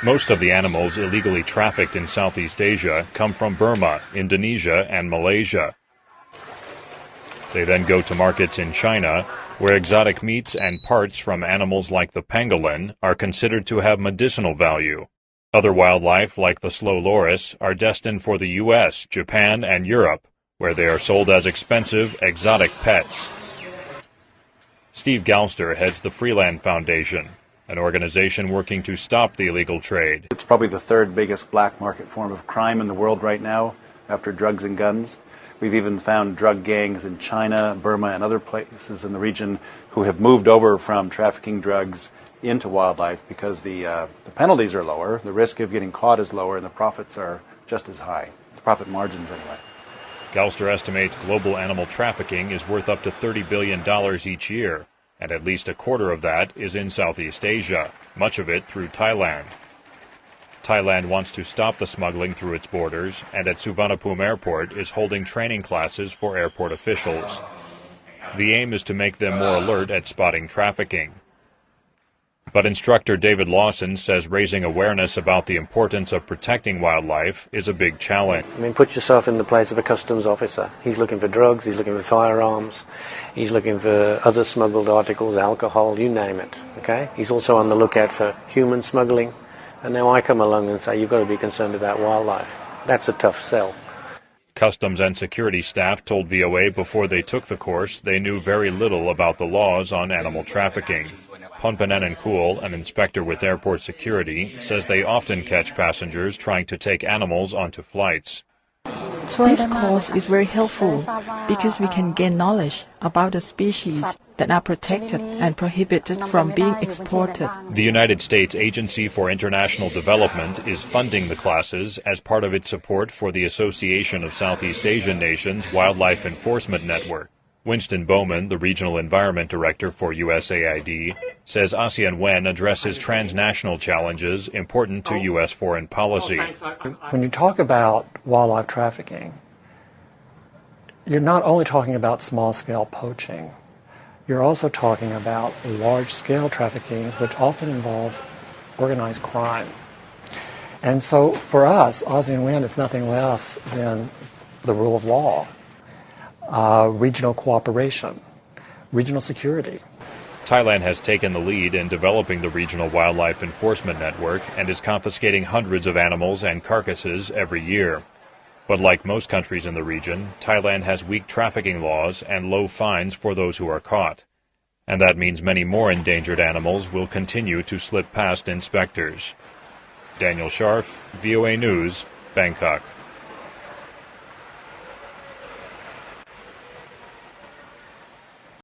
Most of the animals illegally trafficked in Southeast Asia come from Burma, Indonesia, and Malaysia. They then go to markets in China, where exotic meats and parts from animals like the pangolin are considered to have medicinal value. Other wildlife, like the slow loris, are destined for the U.S., Japan, and Europe, where they are sold as expensive, exotic pets. Steve Galster heads the Freeland Foundation, an organization working to stop the illegal trade. It's probably the third biggest black market form of crime in the world right now, after drugs and guns. We've even found drug gangs in China, Burma, and other places in the region who have moved over from trafficking drugs into wildlife because the penalties are lower, the risk of getting caught is lower, and the profits are just as high. The profit margins, anyway. Galster estimates global animal trafficking is worth up to $30 billion each year, and at least a quarter of that is in Southeast Asia, much of it through Thailand. Thailand wants to stop the smuggling through its borders, and at Suvarnabhumi Airport is holding training classes for airport officials. The aim is to make them more alert at spotting trafficking. But instructor David Lawson says raising awareness about the importance of protecting wildlife is a big challenge. I mean, put yourself in the place of a customs officer. He's looking for drugs, he's looking for firearms, he's looking for other smuggled articles, alcohol, you name it, okay? He's also on the lookout for human smuggling. And now I come along and say, you've got to be concerned about wildlife. That's a tough sell. Customs and security staff told VOA before they took the course they knew very little about the laws on animal trafficking. Ponpanen Kool, an inspector with airport security, says they often catch passengers trying to take animals onto flights. This course is very helpful because we can gain knowledge about the species that are protected and prohibited from being exported. The United States Agency for International Development is funding the classes as part of its support for the Association of Southeast Asian Nations Wildlife Enforcement Network. Winston Bowman, the Regional Environment Director for USAID, says ASEAN Wen addresses transnational challenges important to U.S. foreign policy. When you talk about wildlife trafficking, you're not only talking about small-scale poaching, you're also talking about large-scale trafficking, which often involves organized crime. And so for us, ASEAN Wen is nothing less than the rule of law, regional cooperation, regional security. Thailand has taken the lead in developing the regional wildlife enforcement network and is confiscating hundreds of animals and carcasses every year. But like most countries in the region, Thailand has weak trafficking laws and low fines for those who are caught. And that means many more endangered animals will continue to slip past inspectors. Daniel Schearf, VOA News, Bangkok.